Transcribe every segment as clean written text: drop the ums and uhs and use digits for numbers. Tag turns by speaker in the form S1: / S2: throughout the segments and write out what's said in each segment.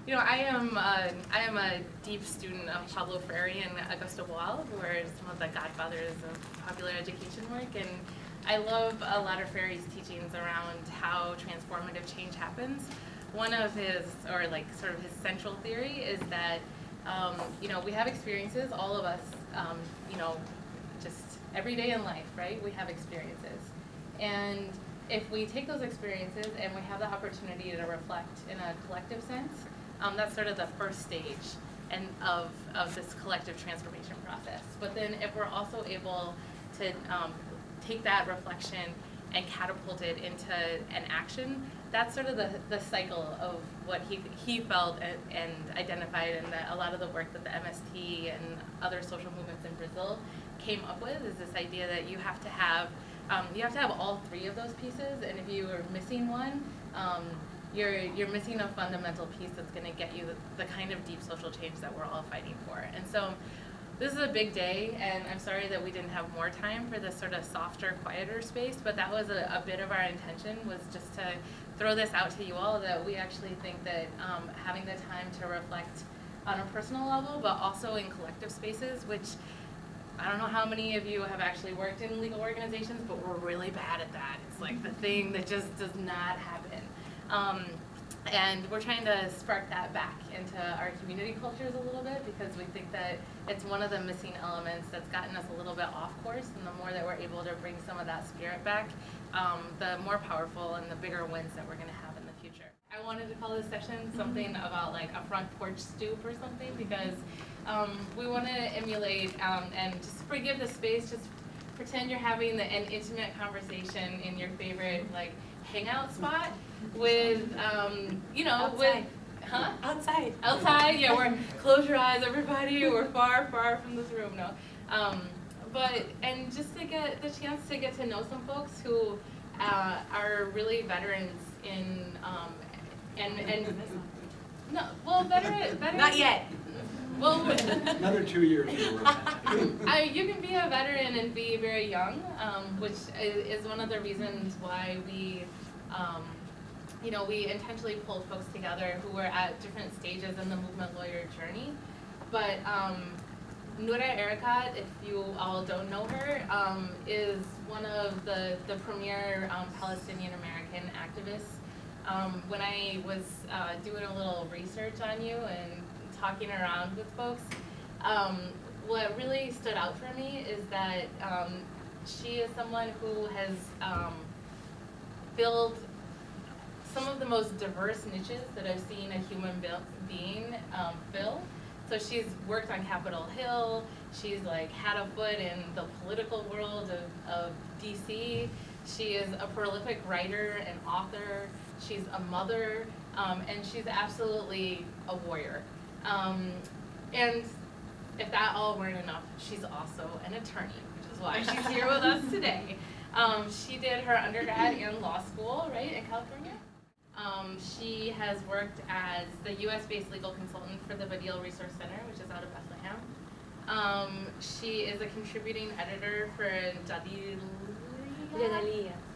S1: You know, I am a deep student of Pablo Freire and Augusto Boal, who are some of the godfathers of popular education work, and I love a lot of Freire's teachings around how transformative change happens. One of his, or like sort of his central theory is that, you know, we have experiences, all of us, you know, just every day in life, right? We have experiences. And if we take those experiences and we have the opportunity to reflect in a collective sense, that's sort of the first stage of this collective transformation process. But then if we're also able to take that reflection and catapult it into an action, that's sort of the cycle of what he felt and identified, and that a lot of the work that the MST and other social movements in Brazil came up with is this idea that you have to have all three of those pieces, and if you are missing one, you're missing a fundamental piece that's going to get you the kind of deep social change that we're all fighting for. And so this is a big day, and I'm sorry that we didn't have more time for this sort of softer, quieter space, but that was a bit of our intention, was just to throw this out to you all, that we actually think that having the time to reflect on a personal level, but also in collective spaces, which I don't know how many of you have actually worked in legal organizations, but we're really bad at that. It's like the thing that just does not happen. And we're trying to spark that back into our community cultures a little bit, because we think that it's one of the missing elements that's gotten us a little bit off course, and the more that we're able to bring some of that spirit back, the more powerful and the bigger wins that we're going to have in the future. I wanted to call this session something about like a front porch stoop or something, because we want to emulate and just forgive the space, just pretend you're having an intimate conversation in your favorite like hangout spot with, you know,
S2: outside.
S1: Outside. Outside, yeah, we're, close your eyes everybody, we're far, far from this room, no. And just to get the chance to get to know some folks who are really veterans in, no, well, veterans.
S2: Not yet.
S1: Well,
S3: another 2 years.
S1: You can be a veteran and be very young, which is one of the reasons why we, you know, we intentionally pulled folks together who were at different stages in the movement lawyer journey. But Noura Erakat, if you all don't know her, is one of the premier Palestinian American activists. When I was doing a little research on you and talking around with folks, what really stood out for me is that she is someone who has filled some of the most diverse niches that I've seen a human being fill. So she's worked on Capitol Hill, she's like had a foot in the political world of DC, she is a prolific writer and author, she's a mother, and she's absolutely a warrior. And if that all weren't enough, she's also an attorney, which is why she's here with us today. She did her undergrad and law school, right, in California. She has worked as the US-based legal consultant for the Badil Resource Center, which is out of Bethlehem. She is a contributing editor for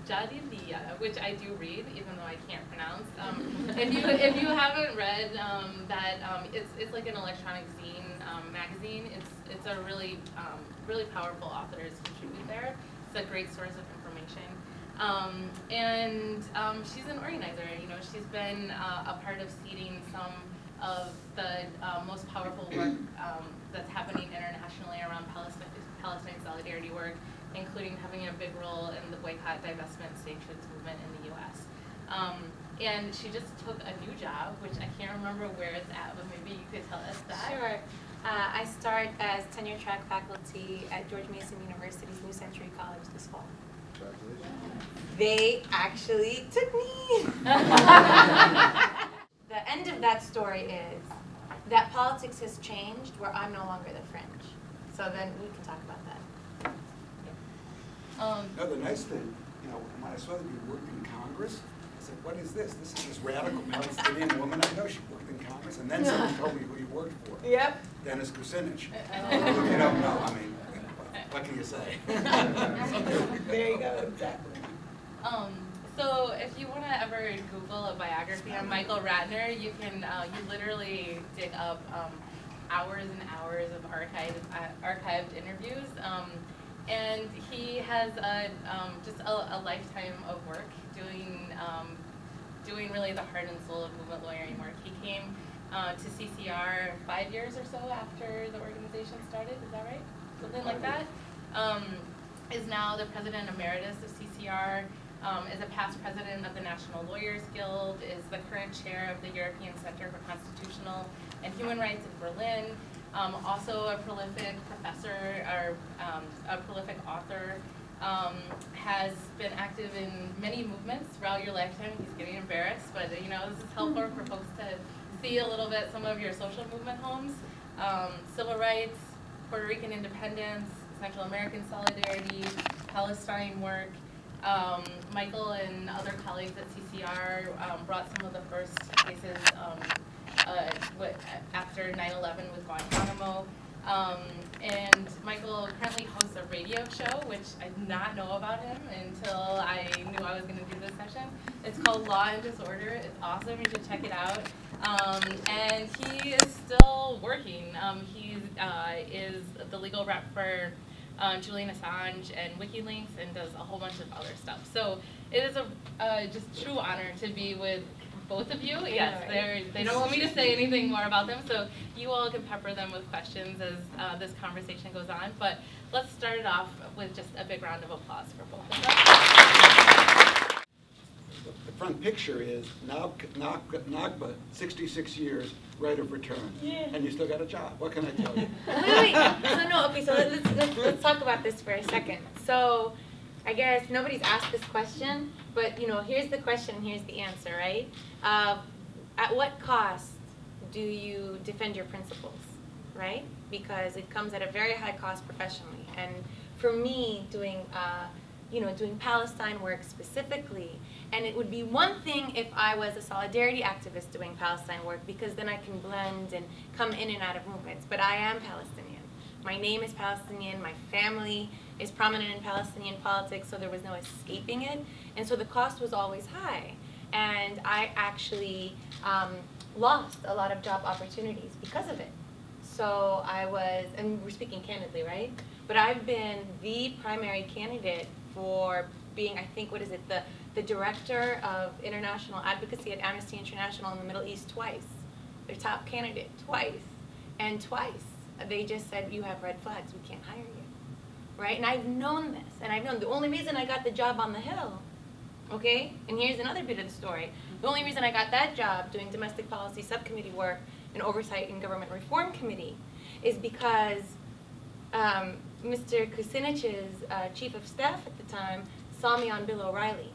S1: Jadiliya, which I do read, even though I can't pronounce. If you haven't read that, it's like an electronic zine magazine. It's a really really powerful authors contribute there. It's a great source of information. She's an organizer. You know, she's been a part of seeding some of the most powerful work that's happening internationally around Palestine solidarity work, including having a big role in the boycott, divestment, sanctions movement in the U.S. And she just took a new job, which I can't remember where it's at, but maybe you could tell us that.
S2: Sure. I start as tenure track faculty at George Mason University's New Century College this fall. They actually took me. The end of that story is that politics has changed where I'm no longer the fringe. So then we can talk about that.
S3: No, the nice thing, you know, when I saw that you worked in Congress, I said, what is this? This is this radical Palestinian woman I know. She worked in Congress, and then someone told me who you worked for.
S2: Yep.
S3: Dennis Kucinich. You don't know, I mean, what can you say?
S2: There you go, exactly.
S1: So if you want to ever Google a biography on Michael Ratner, you can you literally dig up hours and hours of archived interviews, and he has just a lifetime of work doing really the heart and soul of movement lawyering work. He came to CCR 5 years or so after the organization started. Is that right? Something like that. Is now the president emeritus of CCR. Is a past president of the National Lawyers Guild, is the current chair of the European Center for Constitutional and Human Rights in Berlin, also a prolific professor, or a prolific author, has been active in many movements throughout your lifetime. He's getting embarrassed, but you know, this is helpful for folks to see a little bit some of your social movement homes. Civil rights, Puerto Rican independence, Central American solidarity, Palestine work. Michael and other colleagues at CCR brought some of the first cases after 9/11 with Guantanamo. And Michael currently hosts a radio show, which I did not know about him until I knew I was going to do this session. It's called Law and Disorder. It's awesome. You should check it out. And he is still working. He is the legal rep for Julian Assange and WikiLeaks, and does a whole bunch of other stuff. So it is a just true honor to be with both of you. Yes, they don't want me to say anything more about them, so you all can pepper them with questions as this conversation goes on. But let's start it off with just a big round of applause for both of them.
S3: The front picture is Nakba, 66 years, right of return, and you still got a job. What can I tell you?
S2: Wait. So no, okay. So let's talk about this for a second. So I guess nobody's asked this question, but you know, here's the question, here's the answer, right? At what cost do you defend your principles, right? Because it comes at a very high cost professionally. And for me, doing Palestine work specifically, and it would be one thing if I was a solidarity activist doing Palestine work, because then I can blend and come in and out of movements. But I am Palestinian. My name is Palestinian. My family is prominent in Palestinian politics, so there was no escaping it. And so the cost was always high. And I actually lost a lot of job opportunities because of it. So I was, and we're speaking candidly, right? But I've been the primary candidate for being, I think, what is it, the director of international advocacy at Amnesty International in the Middle East twice. Their top candidate twice. And twice they just said, you have red flags, we can't hire you. Right? And I've known this. And I've known the only reason I got the job on the Hill, okay? And here's another bit of the story. The only reason I got that job doing domestic policy subcommittee work and oversight in government reform committee is because Mr. Kucinich's chief of staff at the time saw me on Bill O'Reilly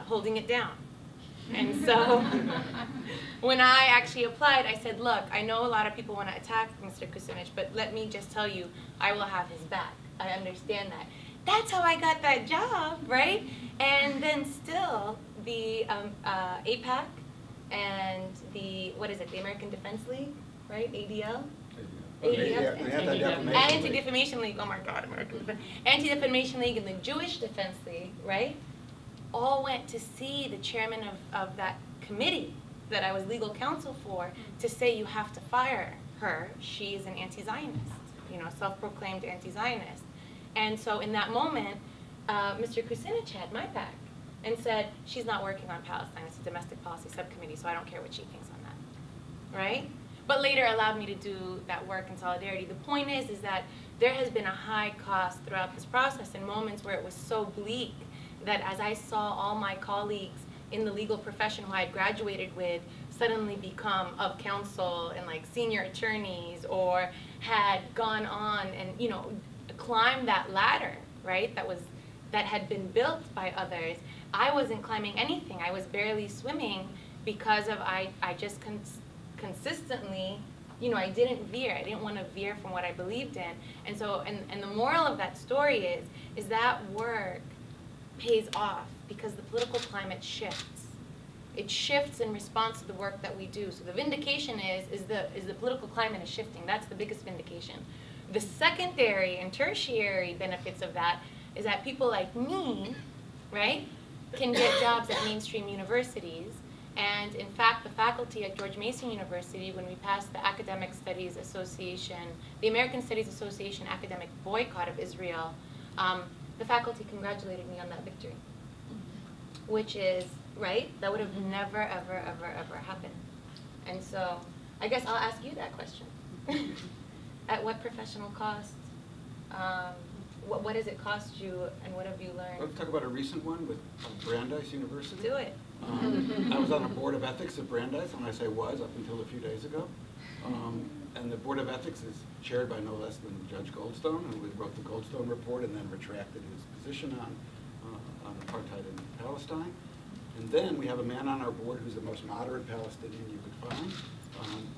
S2: holding it down. And so when I actually applied, I said, look, I know a lot of people want to attack Mr. Kucinich, but let me just tell you, I will have his back. I understand that. That's how I got that job, right? And then still, the APAC and the, what is it, the American Defense League, right, ADL? Anti-Defamation League, oh my God, Anti-Defamation League and the Jewish Defense League, right, all went to see the chairman of that committee that I was legal counsel for to say you have to fire her. She is an anti-Zionist, you know, self-proclaimed anti-Zionist. And so in that moment, Mr. Kucinich had my back and said, she's not working on Palestine, it's a domestic policy subcommittee, so I don't care what she thinks on that, right? But later allowed me to do that work in solidarity. The point is that there has been a high cost throughout this process in moments where it was so bleak that as I saw all my colleagues in the legal profession who I had graduated with suddenly become of counsel and like senior attorneys, or had gone on and, you know, climbed that ladder, right, that had been built by others, I wasn't climbing anything. I was barely swimming because of I just consistently, you know, I didn't veer. I didn't want to veer from what I believed in. And so, and the moral of that story is that work pays off because the political climate shifts. It shifts in response to the work that we do. So the vindication is the political climate is shifting. That's the biggest vindication. The secondary and tertiary benefits of that is that people like me, right, can get jobs at mainstream universities. And in fact, the faculty at George Mason University, when we passed the Academic Studies Association, the American Studies Association academic boycott of Israel, the faculty congratulated me on that victory, which is, right? That would have never, ever, ever, ever happened. And so I guess I'll ask you that question. At what professional cost? What does it cost you, and what have you learned?
S4: Let's talk about a recent one with Brandeis University.
S2: Do it.
S4: I was on a board of ethics at Brandeis, and I say was up until a few days ago. And the board of ethics is chaired by no less than Judge Goldstone, who wrote the Goldstone report and then retracted his position on apartheid in Palestine. And then we have a man on our board who's the most moderate Palestinian you could find,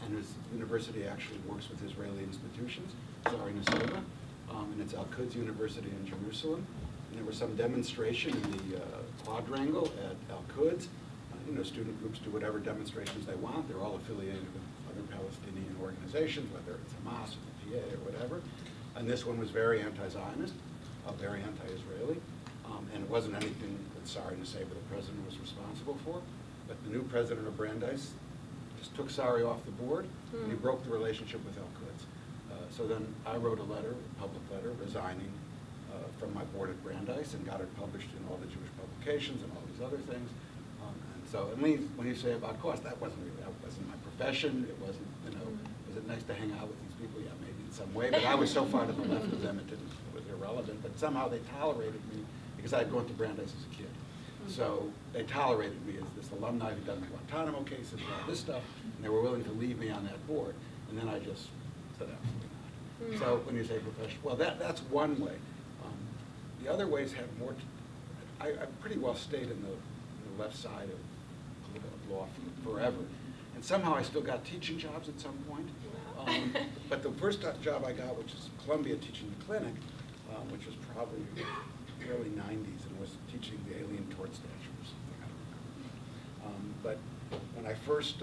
S4: and his university actually works with Israeli institutions, Zari Nasova, and it's Al-Quds University in Jerusalem. And there was some demonstration in the quadrangle at Al-Quds. Student groups do whatever demonstrations they want. They're all affiliated with other Palestinian organizations, whether it's Hamas or the PA or whatever. And this one was very anti-Zionist, very anti-Israeli. And it wasn't anything that Zari Nasova, the president, was responsible for. But the new president of Brandeis just took Zari off the board, and he broke the relationship with Al-Quds. So then I wrote a letter, a public letter, resigning from my board at Brandeis, and got it published in all the Jewish publications and all these other things. And when you say about cost, that wasn't my profession. It wasn't, was it nice to hang out with these people? Yeah, maybe in some way. But I was so far to the left of them, it was irrelevant. But somehow they tolerated me because I had gone to Brandeis as a kid. So they tolerated me as this alumni who'd done the Guantanamo cases and all this stuff, and they were willing to leave me on that board. And then I just said absolutely not. So when you say professional, well, that's one way. The other ways have more. I pretty well stayed in the left side of law forever, and somehow I still got teaching jobs at some point. But the first job I got, which is Columbia, teaching the clinic, which was probably early '90s, and was teaching the alien tort statute or something. I don't remember. But when I first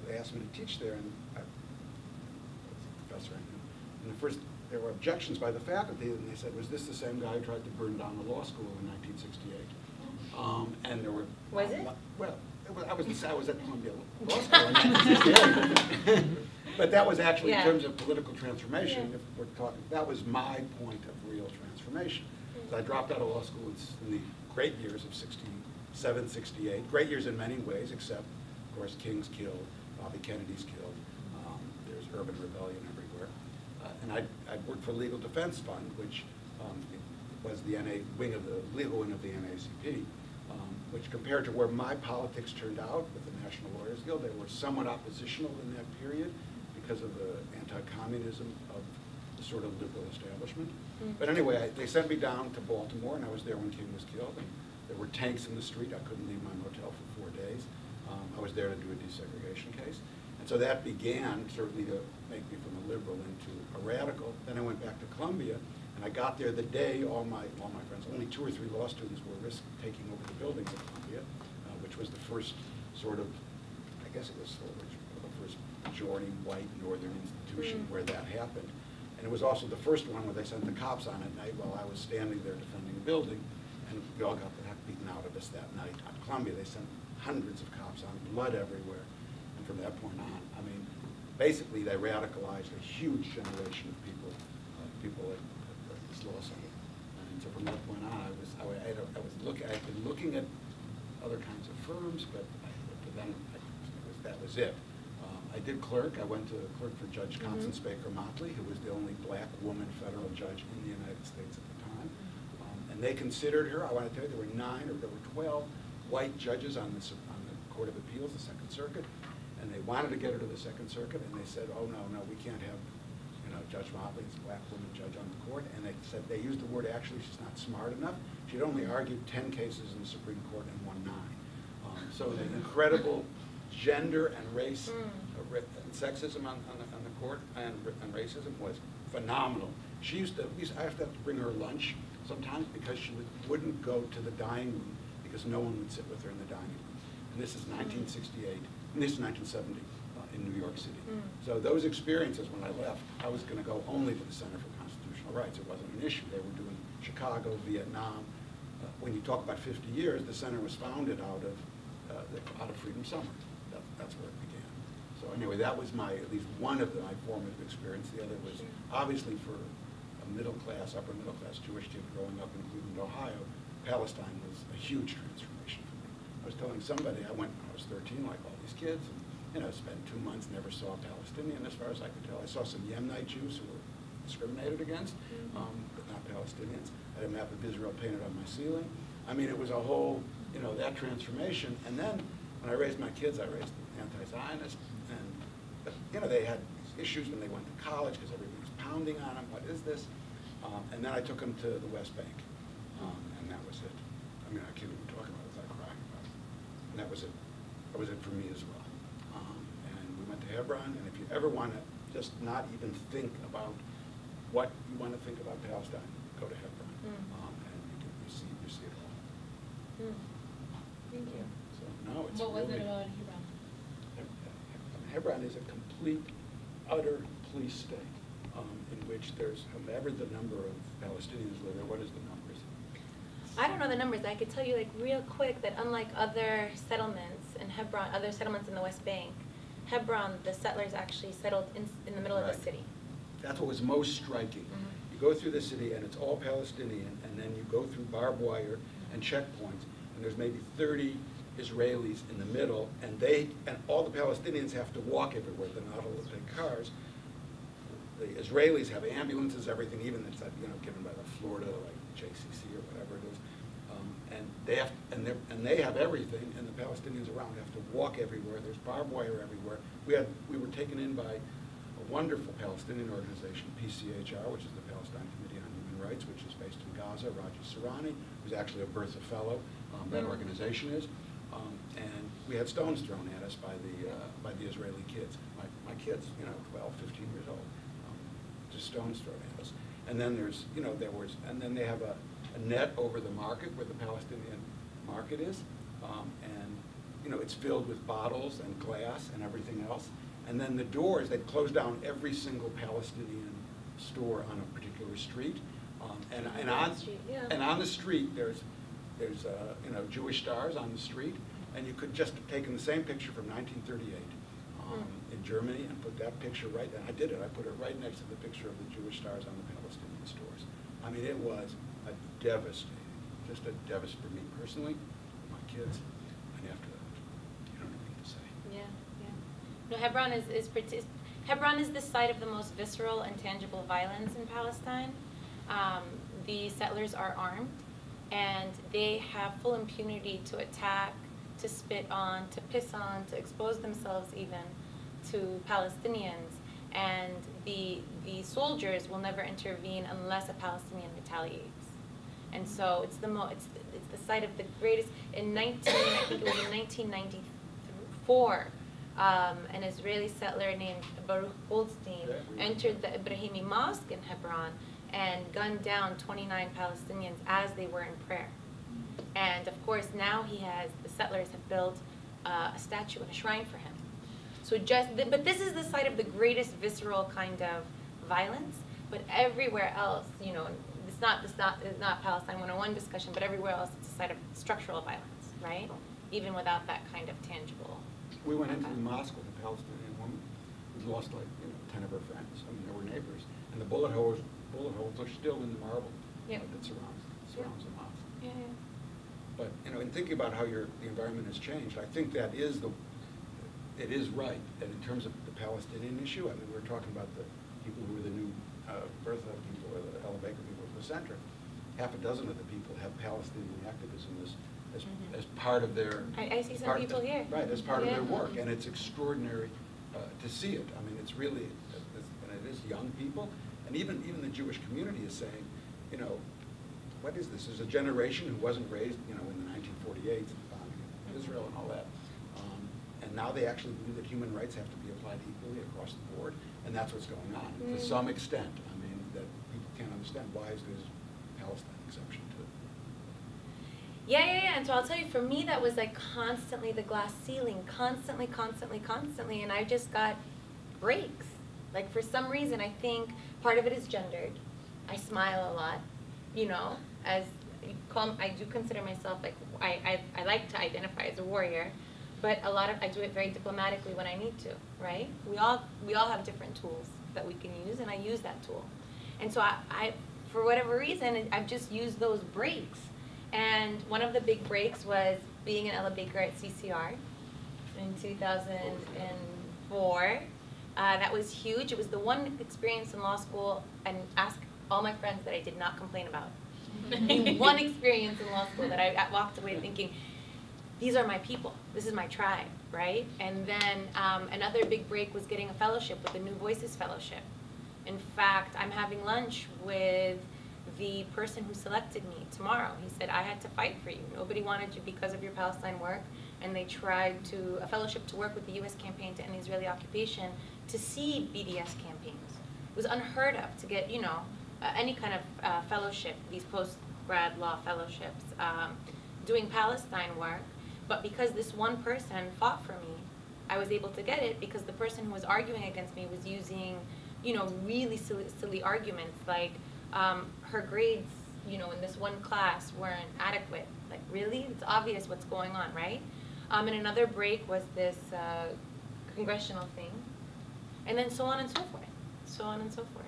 S4: they asked me to teach there, and I was a professor, and there were objections by the faculty, and they said, "Was this the same guy who tried to burn down the law school in 1968?" And there were.
S2: Was it?
S4: Well, I was at Columbia Law School in 1968. But that was actually, in terms of political transformation, if we're talking, that was my point of real transformation. So I dropped out of law school in the great years of 67, 68. Great years in many ways, except, of course, King's killed, Bobby Kennedy's killed. There's urban rebellion everywhere. And I worked for Legal Defense Fund, which was the legal wing of the NAACP. Which compared to where my politics turned out with the National Lawyers Guild, they were somewhat oppositional in that period because of the anti-communism of the sort of liberal establishment. But anyway, they sent me down to Baltimore, and I was there when King was killed, and there were tanks in the street. I couldn't leave my motel for 4 days. I was there to do a desegregation case. And so that began certainly to make me from a liberal into a radical. Then I went back to Columbia, and I got there the day all my friends, only 2 or 3 law students were taking over the building at Columbia, which was the first sort of, I guess it was sort of the first majority white northern institution where that happened. And it was also the first one where they sent the cops on at night while I was standing there defending the building, and we all got the heck beaten out of us that night. At Columbia, they sent hundreds of cops on, blood everywhere. And from that point on, I mean, basically they radicalized a huge generation of people at this law center. And so from that point on, I'd been looking at other kinds of firms, but then that was it. I did clerk. I went to clerk for Judge Constance Baker Motley, who was the only black woman federal judge in the United States at the time. And they considered her. I want to tell you, there were 12 white judges on the Court of Appeals, the Second Circuit, and they wanted to get her to the Second Circuit, and they said, "Oh no, we can't have, Judge Motley is a black woman judge on the court." And they said they used the word, actually, she's not smart enough. She'd only argued 10 cases in the Supreme Court and won 9. So the incredible gender and race and sexism on the court and racism was phenomenal. I have to bring her lunch sometimes because she wouldn't go to the dining room because no one would sit with her in the dining room. And this is 1968, and this is 1970 in New York City. So those experiences, when I left, I was going to go only to the Center for Constitutional Rights. It wasn't an issue. They were doing Chicago, Vietnam. when you talk about 50 years, the center was founded out of Freedom Summer. That's where it began. So anyway, that was at least one of my formative experience. The other was obviously for a middle class, upper middle class Jewish kid growing up in Cleveland, Ohio, Palestine was a huge transformation for me. I was telling somebody, I went when I was 13, like all these kids, and spent 2 months, never saw a Palestinian as far as I could tell. I saw some Yemenite Jews who were discriminated against, but not Palestinians. I had a map of Israel painted on my ceiling. I mean, it was a whole, that transformation. And then when I raised my kids, I raised them anti-Zionist, but they had issues when they went to college because everybody was pounding on them. What is this? And then I took them to the West Bank, and that was it. I mean, I can't even talk about it without crying about it. And that was it. That was it for me as well. And we went to Hebron, and if you ever want to just not even think about what you want to think about Palestine, go to Hebron, and you see it all.
S2: Thank you.
S4: So no, it's
S1: What was
S4: really,
S1: it about Hebron?
S4: Hebron is a complete, utter police state in which there's, however the number of Palestinians live there, what is the numbers?
S2: I don't know the numbers. I could tell you like real quick that unlike other settlements in Hebron, other settlements in the West Bank, Hebron, the settlers actually settled in the middle of the city.
S4: That's what was most striking. You go through the city and it's all Palestinian, and then you go through barbed wire and checkpoints, and there's maybe 30 Israelis in the middle, and all the Palestinians have to walk everywhere. They're not allowed to take cars. The Israelis have ambulances, everything, even that's given by the Florida, like JCC or whatever it is, and they have everything, and the Palestinians around have to walk everywhere. There's barbed wire everywhere. We were taken in by a wonderful Palestinian organization, PCHR, which is the Palestine Committee on Human Rights, which is based in Gaza. Raji Sarani, who's actually a Bertha Fellow, that organization is. And we had stones thrown at us by the Israeli kids. My kids, 12, 15 years old, just stones thrown at us. And then and then they have a net over the market where the Palestinian market is, and it's filled with bottles and glass and everything else. And then the doors, they'd close down every single Palestinian store on a particular street, and on the street there's Jewish stars on the street, and you could just have taken the same picture from 1938 in Germany and put that picture right, and I did it. I put it right next to the picture of the Jewish stars on the Palestinian stores. I mean, it was a devastating, just a devastating for me personally, my kids, and after that, you don't know what to say.
S2: No, Hebron is the site of the most visceral and tangible violence in Palestine. The settlers are armed, and they have full impunity to attack, to spit on, to piss on, to expose themselves even to Palestinians. And the soldiers will never intervene unless a Palestinian retaliates. And so it's the site of the greatest. I think it was in 1994. An Israeli settler named Baruch Goldstein entered the Ibrahimi Mosque in Hebron and gunned down 29 Palestinians as they were in prayer. And of course, now the settlers have built a statue and a shrine for him. So but this is the site of the greatest visceral kind of violence. But everywhere else, it's not Palestine 101 discussion, but everywhere else it's a site of structural violence, right? Even without that kind of tangible.
S4: We went into the mosque with a Palestinian woman who lost 10 of her friends. I mean, they were neighbors, and the bullet holes are still in the marble that surrounds the mosque.
S2: Yeah.
S4: But in thinking about how the environment has changed, I think it is right that in terms of the Palestinian issue, I mean, we're talking about the people who are the new Bertha people or the Ella Baker people at the center. Half a dozen of the people have Palestinian activism as part of their.
S2: I see some people here.
S4: Right, as part of their work, and it's extraordinary to see it. I mean, it's really, and it is young people, and even the Jewish community is saying, what is this? There's a generation who wasn't raised, in the 1948s and the bombing of Israel and all that, and now they actually believe that human rights have to be applied equally across the board, and that's what's going on to some extent. I mean, that people can't understand why is this Palestine exception to it.
S2: Yeah. And so I'll tell you, for me, that was like constantly the glass ceiling, constantly, and I just got breaks. Like for some reason, I think part of it is gendered. I smile a lot, I do consider myself, like, I like to identify as a warrior, but I do it very diplomatically when I need to, right? We all have different tools that we can use, and I use that tool. And so I for whatever reason, I've just used those breaks. And one of the big breaks was being an Ella Baker at CCR in 2004. That was huge. It was the one experience in law school, and ask all my friends, that I did not complain about. One experience in law school that I walked away thinking, these are my people. This is my tribe, right? And then another big break was getting a fellowship with the New Voices Fellowship. In fact, I'm having lunch with the person who selected me tomorrow. He said, I had to fight for you. Nobody wanted you because of your Palestine work, and they tried a fellowship to work with the U.S. campaign to end the Israeli occupation to seed BDS campaigns. It was unheard of to get, any kind of fellowship, these post-grad law fellowships, doing Palestine work. But because this one person fought for me, I was able to get it, because the person who was arguing against me was using, really silly arguments, like her grades, in this one class weren't adequate. Like, really? It's obvious what's going on, right? And another break was this congressional thing, and then so on and so forth, so on and so forth.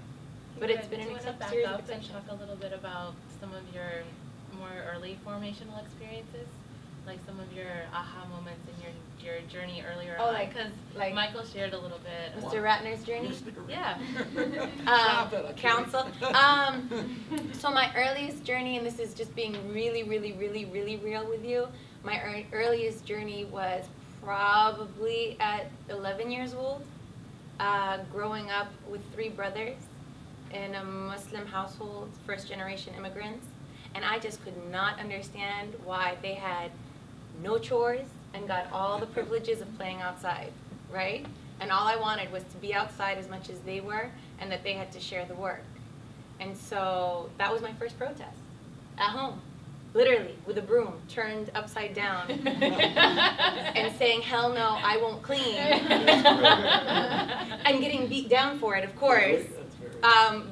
S2: But it's been an series of exception.
S1: And talk a little bit about some of your more early formational experiences, like some of your aha moments in your journey earlier on. Because Michael shared a little bit.
S2: Mr. Ratner's journey?
S1: Yeah.
S2: Counsel. So my earliest journey, and this is just being really, really, really, really real with you, my earliest journey was probably at 11 years old, growing up with 3 brothers in a Muslim household, first-generation immigrants, and I just could not understand why they had no chores and got all the privileges of playing outside, right? And all I wanted was to be outside as much as they were, and that they had to share the work. And so that was my first protest, at home, literally, with a broom turned upside down, and saying, hell no, I won't clean, and getting beat down for it, of course.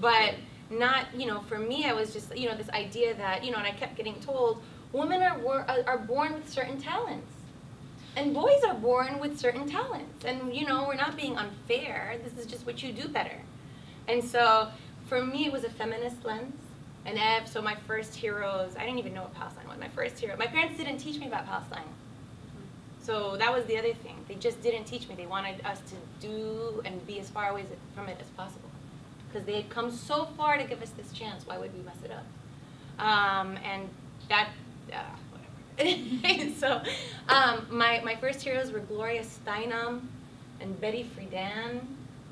S2: But not, for me, I was just, this idea that, and I kept getting told, women are born with certain talents, and boys are born with certain talents, and, we're not being unfair, this is just what you do better. And so, for me, it was a feminist lens, and so my first heroes, I didn't even know what Palestine was, my parents didn't teach me about Palestine. So that was the other thing, they just didn't teach me, they wanted us to do and be as far away from it as possible. Because they had come so far to give us this chance, why would we mess it up? And that, whatever. So my first heroes were Gloria Steinem and Betty Friedan,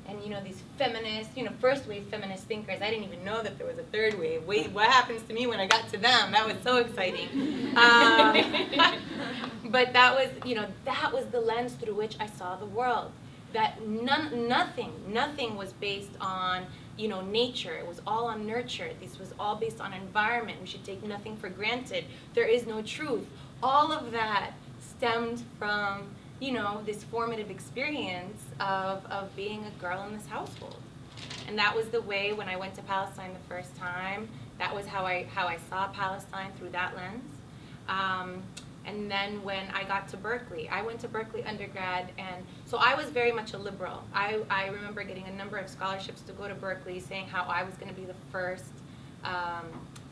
S2: and these feminist, first wave feminist thinkers. I didn't even know that there was a third wave. Wait, what happens to me when I got to them? That was so exciting. But that was, that was the lens through which I saw the world. That nothing was based on, nature. It was all on nurture. This was all based on environment. We should take nothing for granted. There is no truth. All of that stemmed from, this formative experience of being a girl in this household. And that was the way when I went to Palestine the first time, that was how I saw Palestine through that lens. And then when I got to Berkeley, I went to Berkeley undergrad, and so I was very much a liberal. I remember getting a number of scholarships to go to Berkeley, saying how I was going to be the first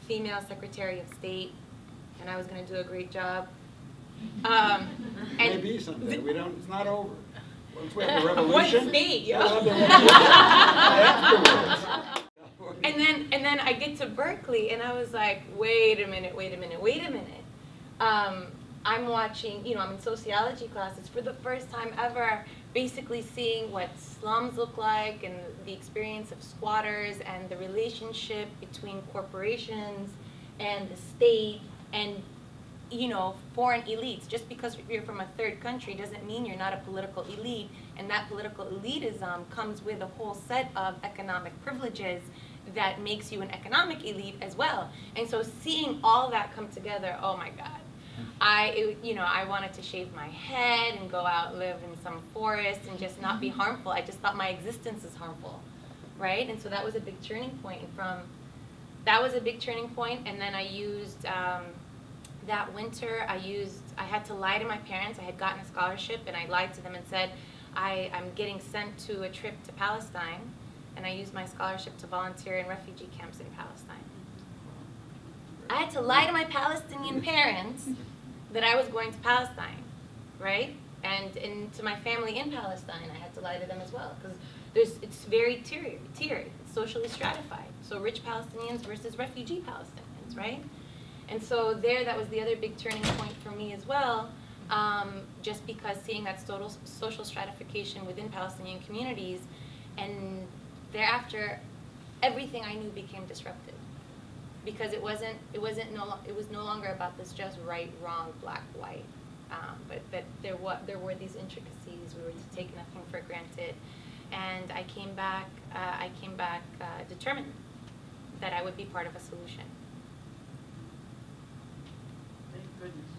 S2: female Secretary of State, and I was going to do a great job.
S4: Maybe someday. It's not over. Once we have the revolution.
S2: What state, yo? And then I get to Berkeley, and I was like, wait a minute. I'm watching, I'm in sociology classes for the first time ever, basically seeing what slums look like and the experience of squatters and the relationship between corporations and the state and, foreign elites. Just because you're from a third country doesn't mean you're not a political elite, and that political elitism comes with a whole set of economic privileges that makes you an economic elite as well. And so seeing all that come together, oh my God. I wanted to shave my head and go out and live in some forest and just not be harmful. I just thought my existence is harmful, right? And so that was a big turning point from that was a big turning point. And then I used, that winter, I had to lie to my parents. I had gotten a scholarship, and I lied to them and said, I'm getting sent to a trip to Palestine, and I used my scholarship to volunteer in refugee camps in Palestine. I had to lie to my Palestinian parents that I was going to Palestine, right? And to my family in Palestine, I had to lie to them as well, because it's very tiered, it's socially stratified. So rich Palestinians versus refugee Palestinians, right? And so that was the other big turning point for me as well, just because seeing that social stratification within Palestinian communities, and thereafter, everything I knew became disrupted. Because it was no longer about this just right, wrong, black, white, but that there were these intricacies. We were to take nothing for granted, and I came back determined that I would be part of a solution.
S5: Thank goodness.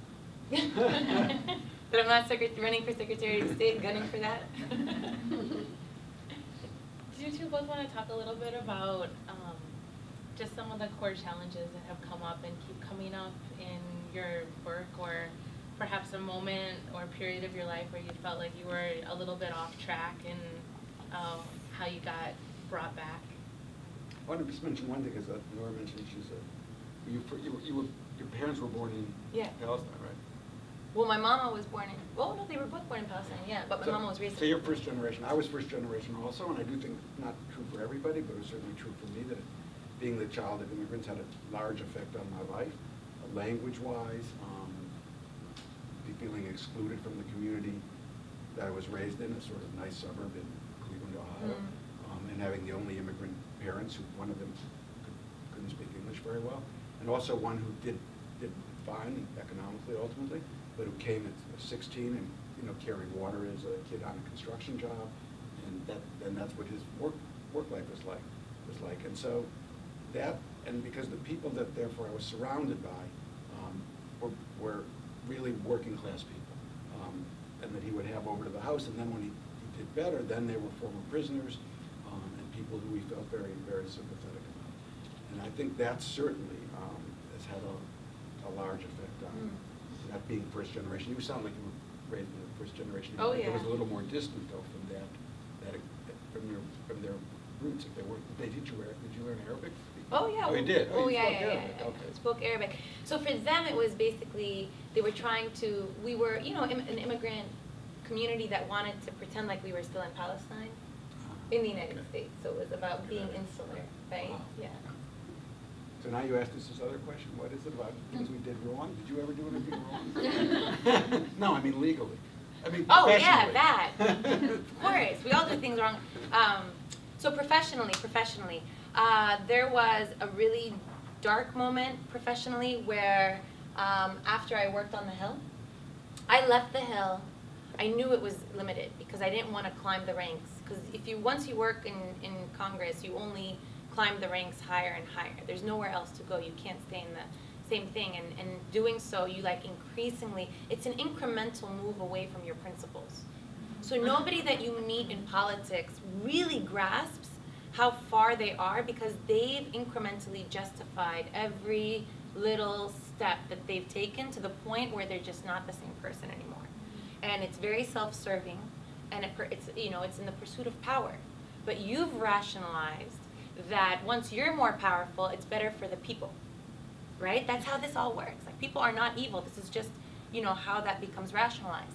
S2: But I'm not running for Secretary of State, gunning for that.
S1: Do you two both want to talk a little bit about just some of the core challenges that have come up and keep coming up in your work, or perhaps a moment or period of your life where you felt like you were a little bit off track, and how you got brought back?
S4: I want to just mention one thing, because Nora mentioned your parents were born in Palestine, right?
S2: Well, my mama was born in, well, no, they were both born in Palestine, yeah, but my mama was raised in.
S4: So you're first generation. I was first generation also, and I do think it's not true for everybody, but it was certainly true for me that being the child of immigrants had a large effect on my life, language-wise, feeling excluded from the community that I was raised in, a sort of nice suburb in Cleveland, Ohio, and having the only immigrant parents, who one of them couldn't speak English very well, and also one who did fine economically ultimately, but who came at 16 and carried water as a kid on a construction job, and that's what his work life was like. And so and because the people that therefore I was surrounded by were really working class people, and that he would have over to the house, and then when he did better, then they were former prisoners and people who we felt very, very sympathetic about. And I think that certainly has had a large effect on that being first generation. You sound like you were raised in the first generation.
S2: Oh, yeah.
S4: It was a little more distant though from their roots. If they were, did you learn Arabic?
S2: Oh yeah.
S4: Oh, you did?
S2: Oh,
S4: you
S2: yeah,
S4: spoke
S2: yeah,
S4: Arabic.
S2: yeah.
S4: Okay.
S2: I spoke Arabic. So for them, it was basically, they were trying to, we were, an immigrant community that wanted to pretend like we were still in Palestine, in the United States. So it was about being insular, right?
S4: Wow.
S2: Yeah.
S4: So now you asked us this other question. What is it about things we did wrong? Did you ever do anything wrong? No, I mean legally. I mean
S2: oh yeah,
S4: professionally.
S2: that. Of course, we all do things wrong. So professionally, there was a really dark moment professionally where after I worked on the Hill, I left the Hill. I knew it was limited because I didn't want to climb the ranks. Because once you work in Congress, you only climb the ranks higher and higher. There's nowhere else to go. You can't stay in the same thing. And doing so, you increasingly, it's an incremental move away from your principles. So nobody that you meet in politics really grasps how far they are because they've incrementally justified every little step that they've taken to the point where they're just not the same person anymore. And it's very self-serving, and it's in the pursuit of power. But you've rationalized that once you're more powerful, it's better for the people, right? That's how this all works. Like, people are not evil. This is just, how that becomes rationalized.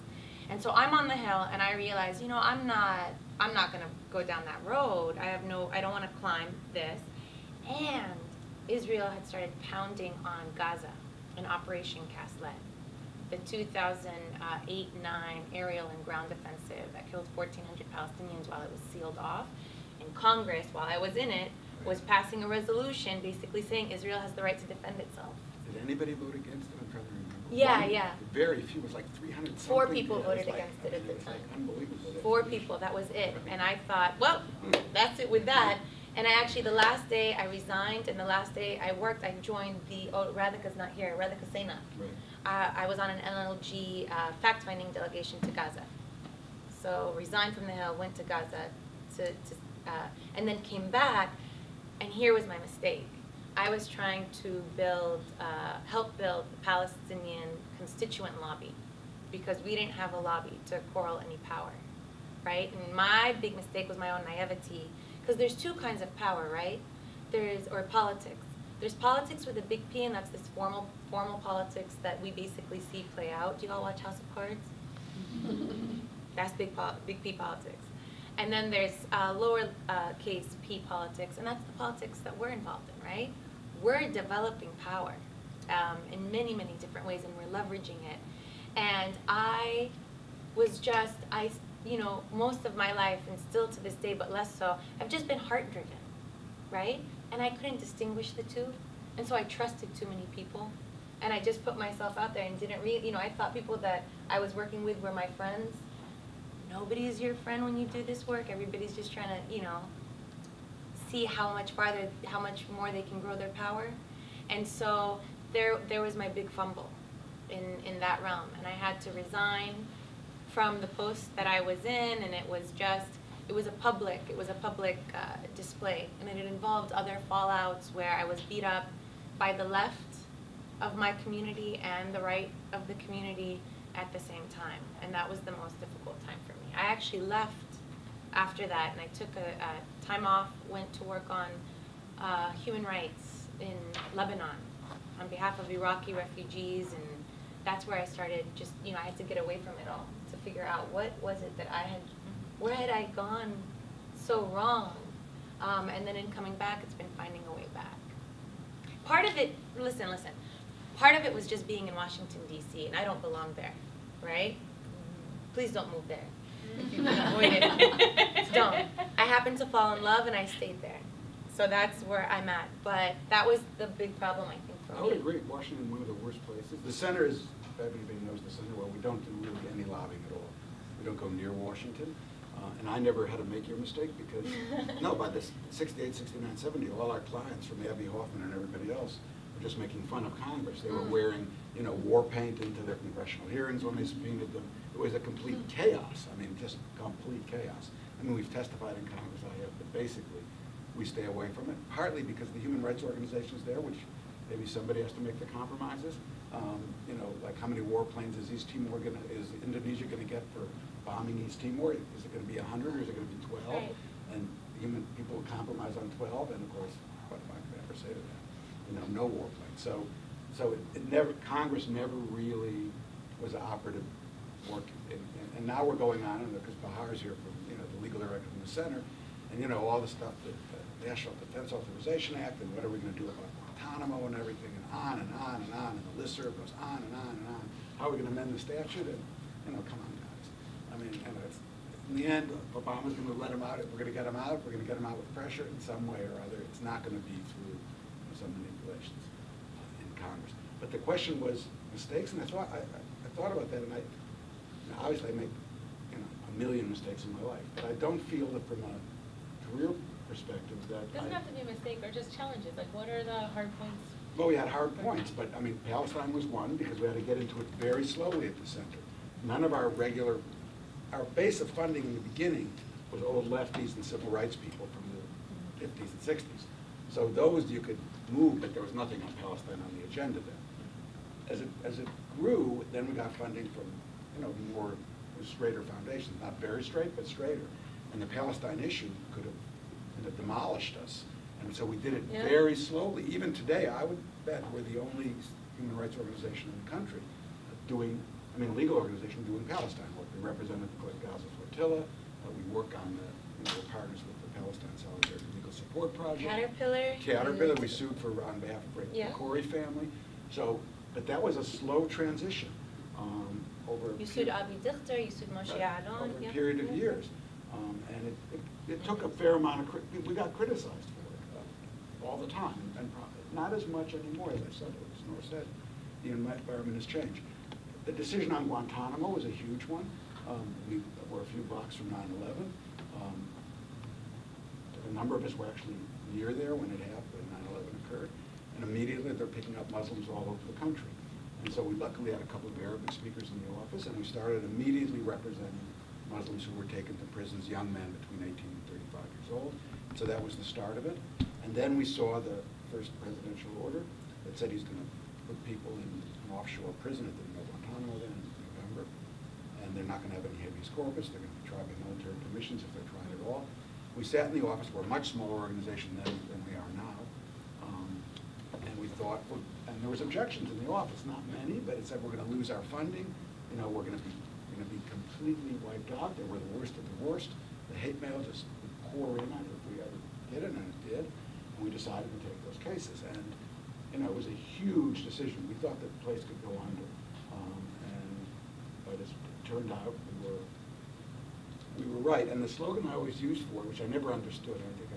S2: And so I'm on the Hill, and I realize, I'm not going to go down that road. I don't want to climb this. And Israel had started pounding on Gaza in Operation Cast Lead, the 2008-9 aerial and ground offensive that killed 1,400 Palestinians while it was sealed off. And Congress, while I was in it, was passing a resolution basically saying Israel has the right to defend itself.
S4: Did anybody vote against it? I'm trying to remember.
S2: Yeah, yeah.
S4: Very few. It was like 300 something.
S2: 4 people voted against it at the time.
S4: Unbelievable.
S2: 4 people, that was it. And I thought, well, that's it with that. And I actually, the last day I resigned, and the last day I worked, I joined Radhika's not here, Radhika Sena.
S4: Right.
S2: I was on an NLG fact-finding delegation to Gaza. So resigned from the Hill, went to Gaza, and then came back, and here was my mistake. I was trying to build, help build the Palestinian constituent lobby, because we didn't have a lobby to quarrel any power, right? And my big mistake was my own naivety, because there's two kinds of power, right? Or politics. There's politics with a big P, and that's this formal politics that we basically see play out. Do you all watch House of Cards? That's big P politics. And then there's lower case P politics, and that's the politics that we're involved in, right? We're developing power in many, many different ways, and we're leveraging it. And I was just, you know, most of my life, and still to this day, but less so, I've just been heart-driven, right? And I couldn't distinguish the two, and so I trusted too many people, and I just put myself out there and didn't really, you know, I thought people that I was working with were my friends. Nobody is your friend when you do this work. Everybody's just trying to, you know, see how much more they can grow their power. And so there was my big fumble in that realm, and I had to resign from the post that I was in, and it was a public display, and it involved other fallouts where I was beat up by the left of my community and the right of the community at the same time, and that was the most difficult time for me. I actually left after that, and I took a time off, went to work on human rights in Lebanon on behalf of Iraqi refugees, and that's where I started just, you know, I had to get away from it all to figure out what was it that where had I gone so wrong? And then in coming back, it's been finding a way back. Part of it, listen, part of it was just being in Washington, D.C., and I don't belong there, right? Please don't move there. If you can avoid it, don't. I happened to fall in love, and I stayed there. So that's where I'm at. But that was the big problem, I think, for me.
S4: I would agree. Washington, one of the worst places. The center is, everybody knows the center well, we don't do really any lobbying at all. We don't go near Washington. And I never had to make your mistake because, no, by the 68, 69, 70, all our clients from Abby Hoffman and everybody else were just making fun of Congress. They were wearing, you know, war paint into their congressional hearings when they subpoenaed them. It was a complete chaos. I mean, just complete chaos. I mean, we've testified in Congress, I have, but basically, we stay away from it, partly because the human rights organizations there, which maybe somebody has to make the compromises. You know, like how many warplanes is Indonesia going to get for bombing East Timor? Is it going to be 100 or is it going to be 12?
S2: Right.
S4: And human people will compromise on 12, and of course, what am I going to ever say to that? You know, no warplane. So it never, Congress never really was operative work. And now we're going on, because Bahar's here from, you know, the legal director from the center, and you know, all the stuff that the National Defense Authorization Act, and what are we going to do about Guantanamo and everything, and on and on and on, and the listserv goes on and on and on. How are we going to amend the statute? And, you know, come on, guys. I mean, and in the end, Obama's going to let him out. We're going to get him out. We're going to get him out with pressure in some way or other. It's not going to be through some manipulations in Congress. But the question was mistakes, and I thought about that, and obviously I make, you know, a million mistakes in my life, but I don't feel that from a career perspective that
S5: it doesn't have to be a mistake, or just challenges. Like, what are the hard points?
S4: Well, we had hard points, but I mean, Palestine was one because we had to get into it very slowly at the center. None of our base of funding in the beginning was old lefties and civil rights people from the 50s and 60s. So those you could move, but there was nothing on Palestine on the agenda then. As it grew, then we got funding from, you know, more straighter foundations, not very straight, but straighter. And the Palestine issue could have, you know, demolished us. And so we did it very slowly. Even today, I would bet we're the only human rights organization in the country doing, I mean, legal organization doing Palestine work. We represented the Gaza Flotilla. We work on the, you know, we're partners with the Palestine Solidarity Legal Support Project. Caterpillar, we sued for on behalf of the Corey family. So, but that was a slow transition over.
S2: You sued Avi Dichter, you sued Moshe Adon.
S4: Over a period of years. And it took a fair amount of, we got criticized for it all the time, and not as much anymore, as I said, as Nora said. The environment has changed. The decision on Guantanamo was a huge one. We were a few blocks from 9/11. A number of us were actually near there when it happened, when 9/11 occurred. And immediately they're picking up Muslims all over the country. And so we luckily had a couple of Arabic speakers in the office, and we started immediately representing Muslims who were taken to prisons, young men between 18 and 35 years old. So that was the start of it. And then we saw the first presidential order that said he's going to put people in an offshore prison at the Guantanamo then in November, and they're not going to have any habeas corpus. They're going to be tried by military commissions if they're tried at all. We sat in the office. We're a much smaller organization then than we are now, and we thought, and there was objections in the office, not many, but it said we're going to lose our funding. You know, we're going to be completely wiped out. They were the worst of the worst. The hate mail just would pour in on it if we ever did it, and it did. And we decided to take those cases, and you know, it was a huge decision. We thought that the place could go under, but as it turned out, we were right. And the slogan I always used for it, which I never understood, and I think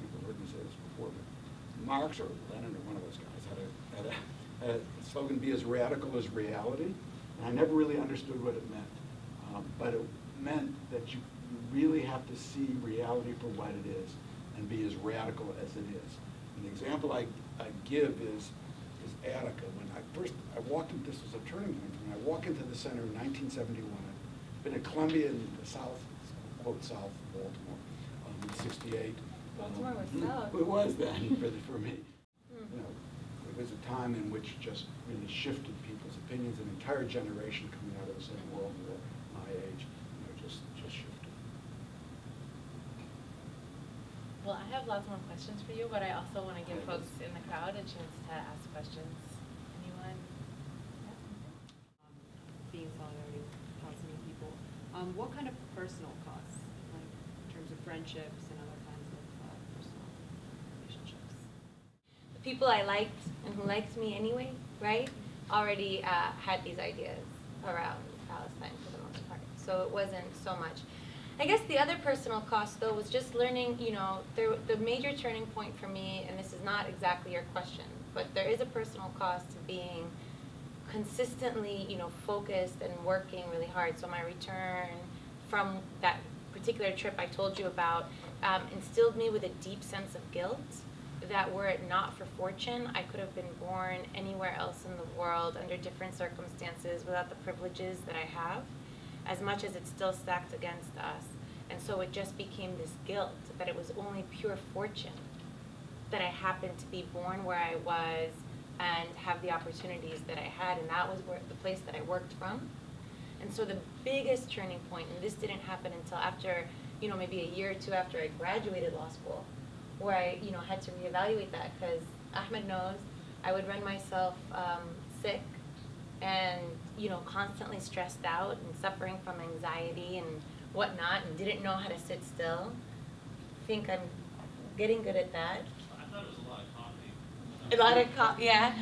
S4: people heard me say this before, but Marx or Lenin or one of those guys had a slogan, "Be as radical as reality," and I never really understood what it meant. But it meant that you really have to see reality for what it is and be as radical as it is. And the example I give is Attica. When I walked into, this was a turning point, when I walked into the center in 1971, I'd been at Columbia in the South, quote South Baltimore, in '68.
S2: Baltimore was South.
S4: It was then for me. You know, it was a time in which just really shifted people's opinions. An entire generation coming out of the Second World War, my age, you know, just shifted.
S5: Well, I have lots more questions for you, but I also want to give folks in the crowd a chance to ask questions. Anyone?
S6: Being solidarity with Palestinian people, what kind of personal costs, like in terms of friendships and other kinds of personal relationships?
S2: The people I liked and who liked me anyway, right, already had these ideas around Palestine for the most part. So it wasn't so much. I guess the other personal cost, though, was just learning, you know, the major turning point for me, and this is not exactly your question, but there is a personal cost to being consistently, you know, focused and working really hard. So my return from that particular trip I told you about instilled me with a deep sense of guilt that were it not for fortune, I could have been born anywhere else in the world under different circumstances without the privileges that I have, as much as it's still stacked against us. And so it just became this guilt that it was only pure fortune that I happened to be born where I was and have the opportunities that I had, and that was the place that I worked from. And so the biggest turning point, and this didn't happen until after, you know, maybe a year or two after I graduated law school, where I, you know, had to reevaluate that, because Ahmed knows I would run myself sick and, you know, constantly stressed out and suffering from anxiety and whatnot, and didn't know how to sit still. I think I'm getting good at that.
S7: I thought it was a lot of coffee.
S2: A lot of coffee, yeah.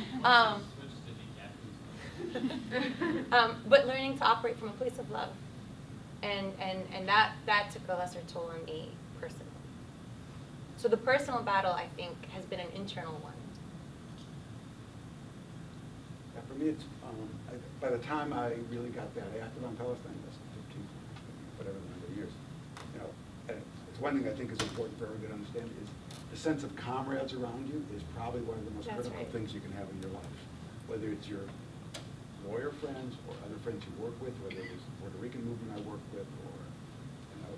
S2: But learning to operate from a place of love, and that took a lesser toll on me personally. So the personal battle, I think, has been an internal one.
S4: Yeah, for me, it's by the time I really got that active on Palestine, that's 15, whatever the number of years. You know, and it's one thing I think is important for everyone to understand is the sense of comrades around you is probably one of the most critical things you can have in your life. Whether it's your lawyer friends or other friends you work with, whether it's the Puerto Rican movement I work with, or you know,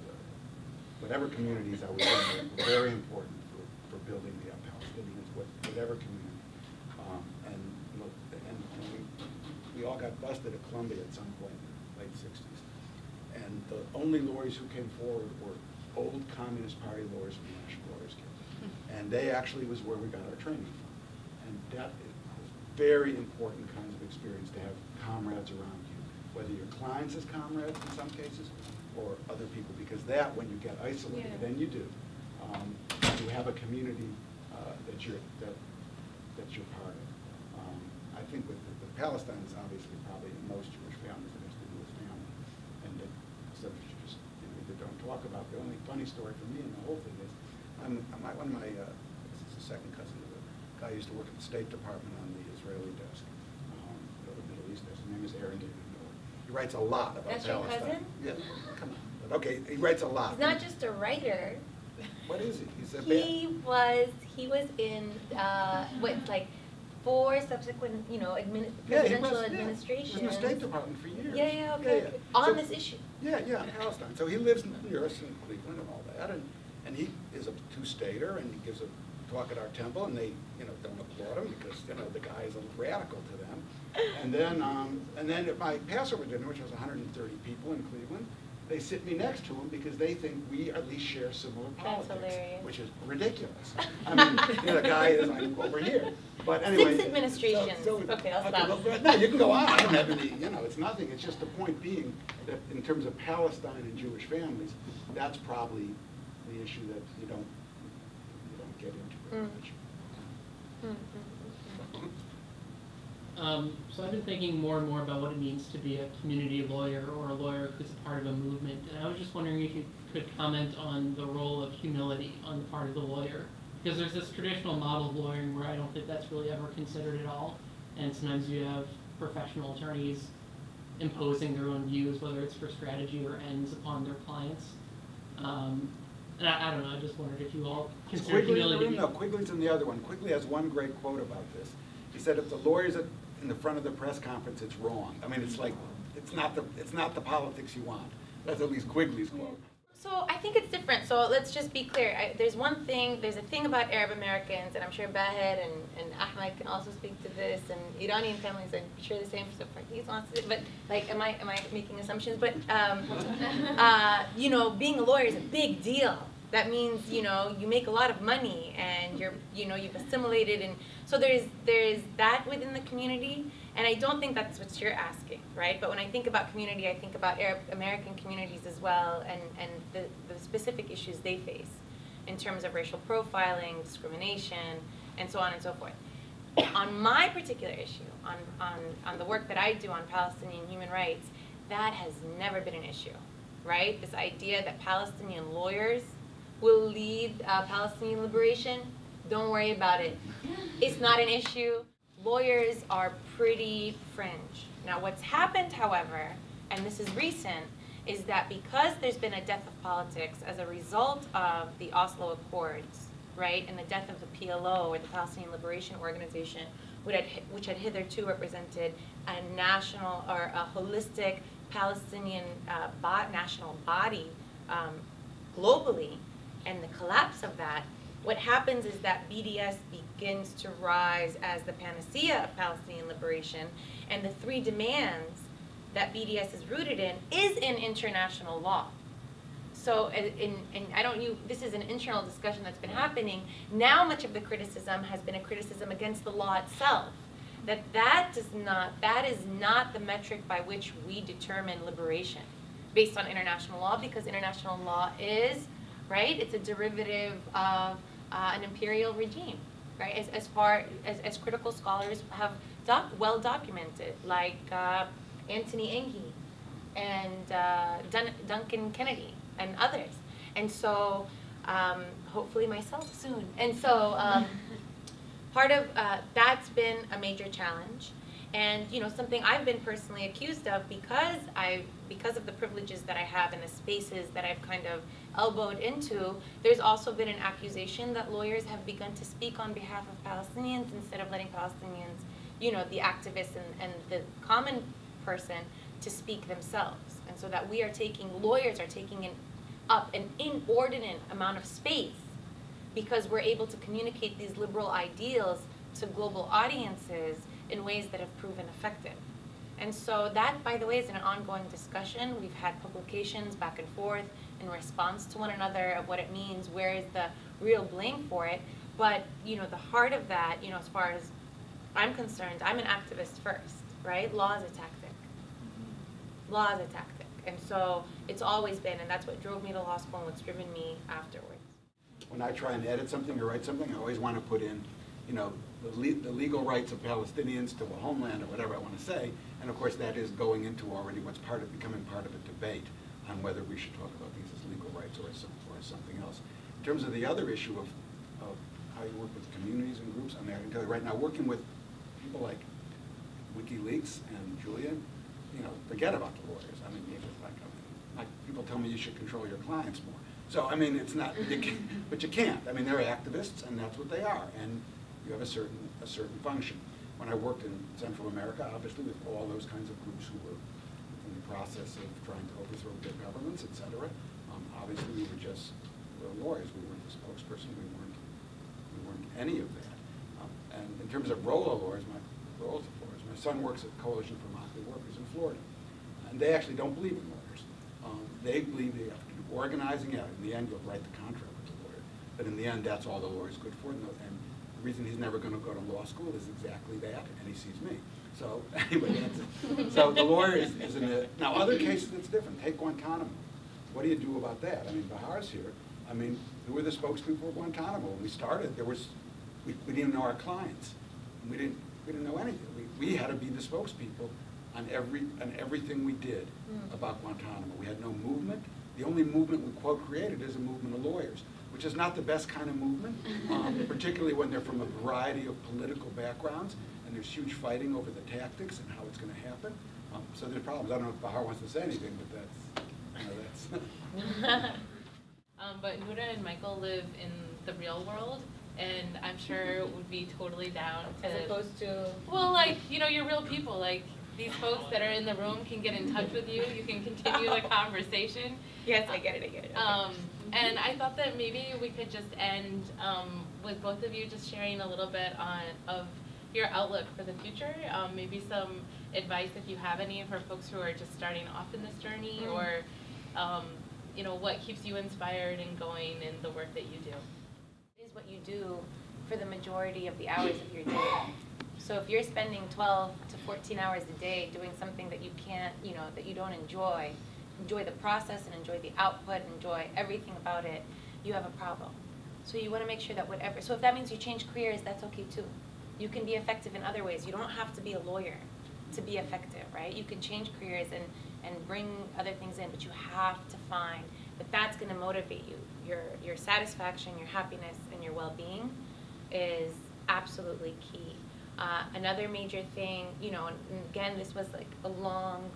S4: whatever communities I was in were very important for building the Palestinians, whatever community. And look, and we all got busted at Columbia at some point in the late '60s, and the only lawyers who came forward were old Communist Party lawyers from the National Lawyers Guild, and they actually was where we got our training from, and that was very important kinds of experience to have comrades around you, whether your clients as comrades in some cases, or other people, because that, when you get isolated, and you do, you have a community that you're part of. I think with Palestine is obviously probably in most Jewish families it has to do with family, and that instead of just, you know, they don't talk about. The only funny story for me in the whole thing is, one of my this is the second cousin of the guy who used to work at the State Department on the Israeli desk, the Middle East desk. His name is Aaron David Miller. He writes a lot about Palestine.
S2: That's your cousin?
S4: Yeah, come on. But okay, he writes a lot.
S2: He's not just a writer.
S4: What is he? He's a
S2: he was in like 4 subsequent, you know, presidential administrations.
S4: He was in the State Department for years.
S2: Yeah, okay.
S4: Yeah.
S2: On this issue.
S4: Yeah, in Palestine. So he lives near us in Cleveland and all that, and he is a two-stater, and he gives a talk at our temple, and they, don't applaud him because, the guy is a radical to them. And then at my Passover dinner, which was 130 people in Cleveland, they sit me next to him because they think we at least share similar politics,
S2: hilarious.
S4: which is ridiculous. I mean, the guy is like over here. But anyway,
S2: 6 administrations. Okay, I'll stop.
S4: Well, no, you can go on. I don't have any, it's nothing. It's just the point being that in terms of Palestine and Jewish families, that's probably the issue that you don't get into very much.
S8: So I've been thinking more and more about what it means to be a community lawyer or a lawyer who's a part of a movement. And I was just wondering if you could comment on the role of humility on the part of the lawyer. Because there's this traditional model of lawyering where I don't think that's really ever considered at all. And sometimes you have professional attorneys imposing their own views, whether it's for strategy or ends, upon their clients. And I don't know, I just wondered if you all consider humility.
S4: No, Quigley's in the other one. Quigley has one great quote about this. He said, if the lawyer's in the front of the press conference, it's wrong. I mean, it's like, it's not the politics you want. That's at least Quigley's quote.
S2: So I think it's different. So let's just be clear. There's a thing about Arab Americans, and I'm sure Bahed and Ahmed can also speak to this, and Iranian families, I'm sure the same for Farhis wants to, but like, am I making assumptions? But, being a lawyer is a big deal. That means, you make a lot of money and you've assimilated, and so there's that within the community, and I don't think that's what you're asking, right? But when I think about community, I think about Arab American communities as well, and the specific issues they face in terms of racial profiling, discrimination, and so on and so forth. On my particular issue, on the work that I do on Palestinian human rights, that has never been an issue, right? This idea that Palestinian lawyers will lead Palestinian liberation, don't worry about it. It's not an issue. Lawyers are pretty fringe. Now what's happened, however, and this is recent, is that because there's been a death of politics as a result of the Oslo Accords, right, and the death of the PLO, or the Palestinian Liberation Organization, which had hitherto represented a national or a holistic Palestinian national body globally, and the collapse of that, what happens is that BDS begins to rise as the panacea of Palestinian liberation, and the 3 demands that BDS is rooted in is in international law. So, this is an internal discussion that's been happening. Now much of the criticism has been a criticism against the law itself. That is not the metric by which we determine liberation based on international law, because international law is, right, it's a derivative of an imperial regime, right, as far as critical scholars have well documented, like Anthony Engie and Duncan Kennedy and others. And so, hopefully myself soon. And so, part of that's been a major challenge, and something I've been personally accused of because of the privileges that I have and the spaces that I've kind of elbowed into. There's also been an accusation that lawyers have begun to speak on behalf of Palestinians instead of letting Palestinians, the activists and the common person, to speak themselves, and so that lawyers are taking up an inordinate amount of space because we're able to communicate these liberal ideals to global audiences in ways that have proven effective. And so that, by the way, is an ongoing discussion. We've had publications back and forth in response to one another of what it means, where is the real blame for it. But, the heart of that, as far as I'm concerned, I'm an activist first, right? Law is a tactic. Law is a tactic. And so it's always been, and that's what drove me to law school and what's driven me afterwards.
S4: When I try and edit something or write something, I always want to put in, the legal rights of Palestinians to a homeland or whatever I want to say. And of course, that is going into already what's becoming part of a debate on whether we should talk about these as legal rights or as something else. In terms of the other issue of how you work with communities and groups, I can tell you right now, working with people like WikiLeaks and Julian, forget about the lawyers. I mean, like people tell me you should control your clients more. So, it's not, but you can't. They're activists, and that's what they are, and you have a certain function. When I worked in Central America, obviously, with all those kinds of groups who were in the process of trying to overthrow their governments, et cetera, obviously we were lawyers. We weren't the spokesperson. We weren't any of that. And in terms of roles of lawyers, my son works at Coalition for Motley Workers in Florida. And they actually don't believe in lawyers. They believe they have to do organizing out. In the end, you'll write the contract with the lawyer. But in the end, that's all the lawyer's good for. And the reason he's never going to go to law school is exactly that, and he sees me. So anyway, that's it. So the lawyer is in it. Now, other cases, it's different. Take Guantanamo. What do you do about that? I mean, Bahar's here. I mean, who were the spokespeople for Guantanamo? When we started, we didn't even know our clients. We didn't know anything. We had to be the spokespeople on everything we did about Guantanamo. We had no movement. The only movement we quote created is a movement of lawyers, which is not the best kind of movement, particularly when they're from a variety of political backgrounds, and there's huge fighting over the tactics and how it's going to happen. So there's problems. I don't know if Bahar wants to say anything, but that's.
S1: But Nuda and Michael live in the real world, and I'm sure would be totally down to.
S2: As opposed to.
S1: Well, like, you know, you're real people. Like, these folks that are in the room can get in touch with you. You can continue the conversation.
S2: Yes, I get it. Okay.
S1: And I thought that maybe we could just end with both of you just sharing a little bit of your outlook for the future. Maybe some advice, if you have any, for folks who are just starting off in this journey, or you know, what keeps you inspired and going in the work that you do.
S2: It is what you do for the majority of the hours of your day. So if you're spending 12 to 14 hours a day doing something that you can't, you know, that you don't enjoy the process and enjoy the output and enjoy everything about it, you have a problem. So you want to make sure that whatever, so if that means you change careers, that's okay too. You can be effective in other ways. You don't have to be a lawyer to be effective, right? You can change careers and bring other things in, but you have to find that that's going to motivate you. Your satisfaction, your happiness, and your well-being is absolutely key. Another major thing, you know, and again, this was like a long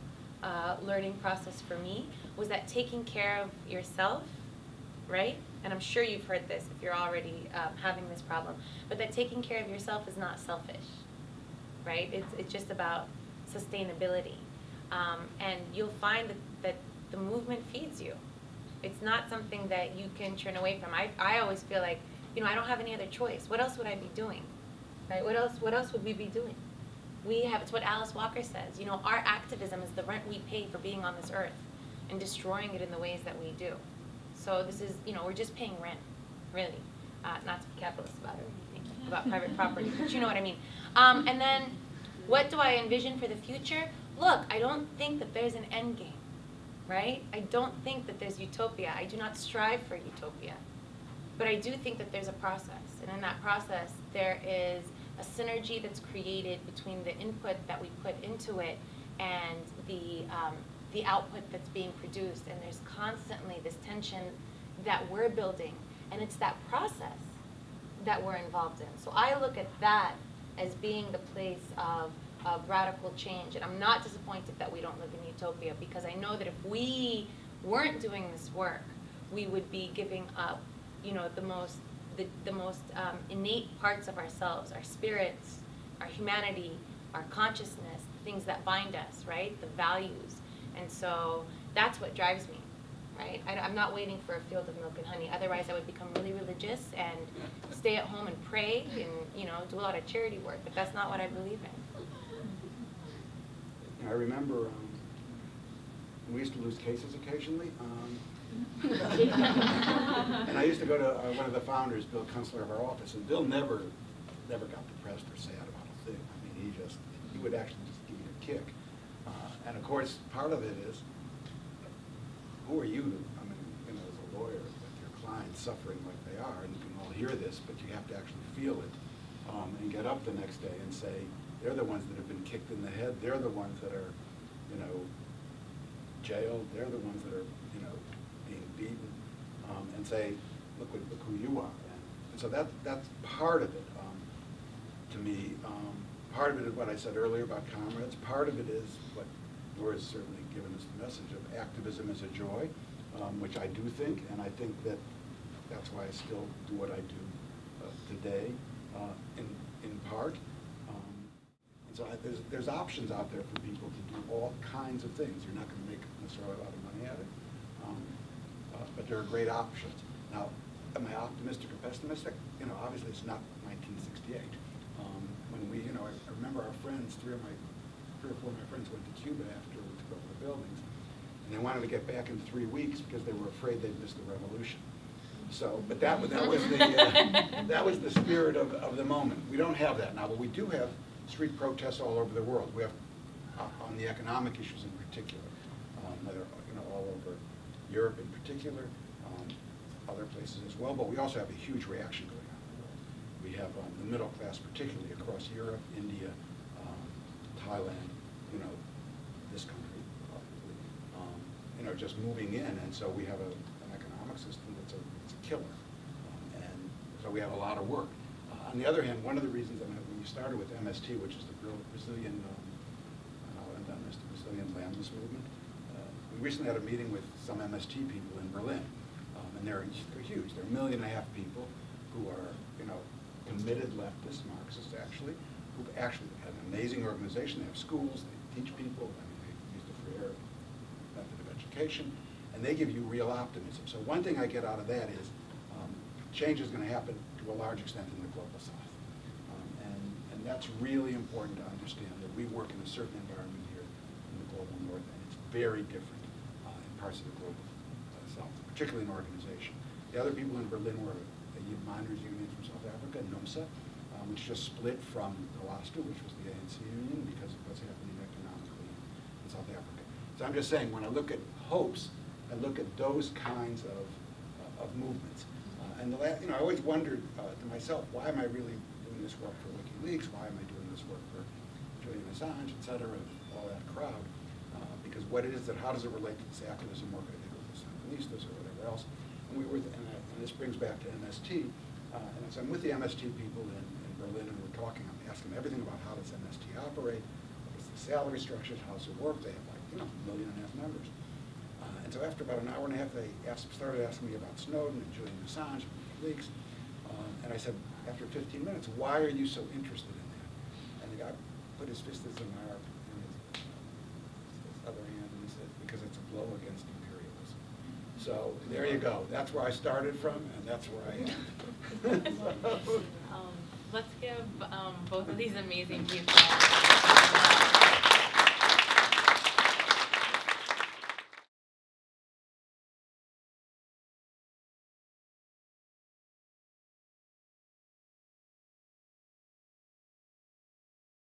S2: learning process for me, was that taking care of yourself, right? And I'm sure you've heard this if you're already having this problem, but that taking care of yourself is not selfish, right? It's just about sustainability. And you'll find that the movement feeds you. It's not something that you can turn away from. I always feel like, you know, I don't have any other choice. What else would I be doing? Right? What else would we be doing? It's what Alice Walker says. You know, our activism is the rent we pay for being on this earth and destroying it in the ways that we do. So this is, you know, we're just paying rent, really. Not to be capitalist about it, about private property, but you know what I mean. And then, what do I envision for the future? Look, I don't think that there's an end game, right? I don't think that there's utopia. I do not strive for utopia. But I do think that there's a process. And in that process, there is a synergy that's created between the input that we put into it and the output that's being produced. And there's constantly this tension that we're building. And it's that process that we're involved in. So I look at that as being the place of radical change. And I'm not disappointed that we don't live in utopia, because I know that if we weren't doing this work, we would be giving up, you know, the most innate parts of ourselves, our spirits, our humanity, our consciousness, the things that bind us, right? The values. And so that's what drives me, right? I'm not waiting for a field of milk and honey. Otherwise, I would become really religious and stay at home and pray and, you know, do a lot of charity work. But that's not what I believe in.
S4: I remember we used to lose cases occasionally. And I used to go to one of the founders, Bill Kunstler, of our office, and Bill never got depressed or sad about a thing. I mean, he would actually just give you a kick. And of course, part of it is, who are you to, I mean, you know, as a lawyer, with your clients suffering like they are, and you can all hear this, but you have to actually feel it, and get up the next day and say, they're the ones that have been kicked in the head, they're the ones that are, you know, jailed, they're the ones that are, you know, being beaten, and say, look who you are. And so that's part of it, to me. Part of it is what I said earlier about comrades. Part of it is what Laura's certainly given us the message of activism as a joy, which I do think, and I think that's why I still do what I do today, in part. And so there's options out there for people to do all kinds of things. You're not going to make necessarily a lot of money at it, but there are great options. Now, am I optimistic or pessimistic? You know, obviously it's not 1968. When we, you know, I remember our friends, three or four of my friends went to Cuba after we took over the buildings, and they wanted to get back in 3 weeks because they were afraid they'd miss the revolution. So, but that was the spirit of the moment. We don't have that now, but we do have street protests all over the world. We have on the economic issues in particular, whether, you know, all over Europe in particular, other places as well. But we also have a huge reaction going on in the world. We have the middle class, particularly across Europe, India, Thailand, you know, this country, probably, you know, just moving in, and so we have an economic system that's it's a killer, and so we have a lot of work. On the other hand, one of the reasons that when we started with MST, which is the Brazilian, the Brazilian landless movement, we recently had a meeting with some MST people in Berlin, and they're huge. They're 1.5 million people who are, you know, committed leftists, Marxists actually, who've actually had an amazing organization. They have schools, they teach people, I mean, they use the free air method of education, and they give you real optimism. So one thing I get out of that is change is going to happen to a large extent in the global south. And that's really important to understand, that we work in a certain environment here in the global north, and it's very different in parts of the global south, particularly in organization. The other people in Berlin were a miners' union from South Africa, NUMSA, which just split from COASTA, which was the ANC union, because of what's happening economically in South Africa. So I'm just saying, when I look at hopes, I look at those kinds of movements. And you know, I always wondered to myself, why am I really doing this work for WikiLeaks? Why am I doing this work for Julian Assange, et cetera, and all that crowd? Because what it is that, how does it relate to this activism work I did with the Sandinistas or whatever else? And we were, and this brings back to MST. And so I'm with the MST people in Berlin, and we're talking. I'm asking them everything about how does MST operate, what's the salary structures, how does it work? They have, like, you know, 1.5 million members. And so after about an hour and a half, they started asking me about Snowden and Julian Assange and WikiLeaks. And I said, after 15 minutes, why are you so interested in that? And the guy put his fist in his other hand, and he said, because it's a blow against imperialism. So there you go. That's where I started from, and that's where I am.
S5: Let's give both of these amazing people